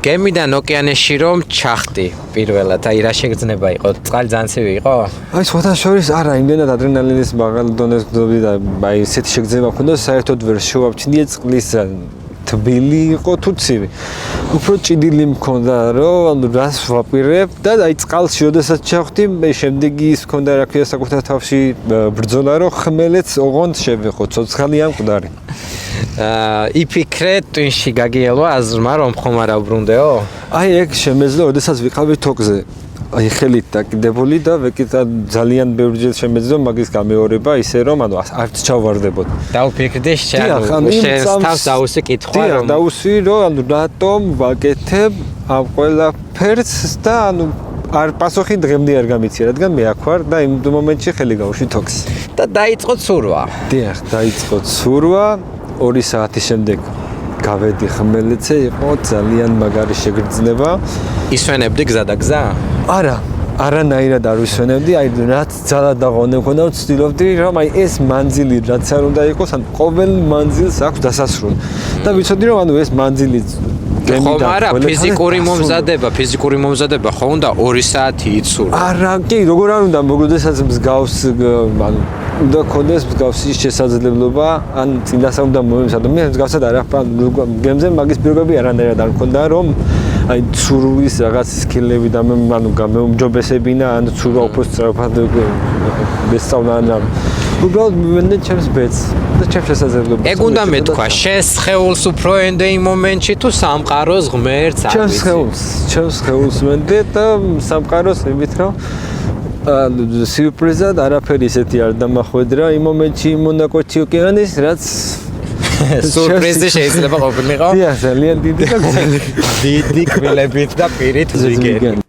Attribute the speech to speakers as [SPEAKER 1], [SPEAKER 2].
[SPEAKER 1] გემიდან ოკეანეში რომ ჩახტი პირველად, აი რა შეგრძნება იყო? წყალი ძალიან ცივი იყო?
[SPEAKER 2] აი სხვათა შორის არა, იმდენად ადრენალინის მაღალ დონეს გზობდი და აი ესეთი შეგრძნება მქონდა, საერთოდ ვერ შევამჩნიე წყლის თბილი იყო თუ ცივი. უფრო ჭიდილი მქონდა, რომ ანუ რას ვაპირებ და აი წყალში ოდესაც ჩავხდი, მე შემდეგი ის მქონდა რა ქვია საკუთარ თავში ბრძოლა, რომ ხმელეთს ოღონდ შევეხო, ცოცხალი ან მკვდარი.
[SPEAKER 1] იფიქრე ტვინში გაგიელვა აზრმა რომ ხომ არა უბრუნდეო?
[SPEAKER 2] აი ეგ შემეძლო, ოდესაც ვიყავი თოკზე. აი ხელით დაკიდებული და ვეკიდა ძალიან ბევრჯერ შემეძლო მაგის გამეორება ისე რომ ანუ არც ჩავვარდებოდ.
[SPEAKER 1] დაუფიქრდი შენ თავს დაუსი კითხვა
[SPEAKER 2] რომ დაუსი რომ ანუ რატომ ვაკეთებ ამ ყველაფერს და ანუ არ პასუხი დღემდე არ გამიცია, რადგან მე აქ ვარ და იმ მომენტში ხელი გავუშვი თოქს.
[SPEAKER 1] და დაიწყო ცურვა.
[SPEAKER 2] დიახ, დაიწყო ცურვა 2 საათის შემდეგ გავედი ხმელეთზე, იყო ძალიან მაგარი შეგრძნება.
[SPEAKER 1] ისვენებდი გზა და გზა?
[SPEAKER 2] არა, არანაირად არ ვისვენებდი, აი რაც ძალა დაღონე მქონდა, ვცდილობდი რომ აი ეს მანძილი რაც არ უნდა იყოს, ან ყოველ მანძილს აქვს დასასრული. და ვიცოდი რომ ანუ ეს მანძილი
[SPEAKER 1] გემიდან არა, ფიზიკური მომზადება ხო უნდა 2 საათი იცურვა.
[SPEAKER 2] არა, კი, როგორ არ უნდა მოგოდეს მსგავს ანუ უნდა ქონდეს მსგავსი შესაძლებლობა, ან წინასა უნდა მომემზადო. მე მსგავსად არ ახლა გემზე მაგის პირობები არანაირად არ მქონდა, რომ აი ცურვის რაღაც სკილები და ანუ გამეუმჯობესებინა, ან ცურვა უფრო სწრაფად მესწავლა ან უბრალოდ მივენე ჩემს ბედს და ჩემს შესაძლებლობებს.
[SPEAKER 1] ეგ უნდა მეთქვა, შენ სხეულს უფრო ენდე იმ მომენტში თუ სამყაროს ღმერთს არ ვიცი.
[SPEAKER 2] ჩემს სხეულს მენდე და სამყაროს იმით რომ სიურპრიზად არაფერი ისეთი არ დამახვედრა იმ მომენტში მონაკოჩი ოკეანის, რაც
[SPEAKER 1] სიურპრიზი შეიძლება ყოფილიყო.
[SPEAKER 2] დიახ, ძალიან დიდი და
[SPEAKER 1] დიდი კბილებით და პირით ზვიგენი.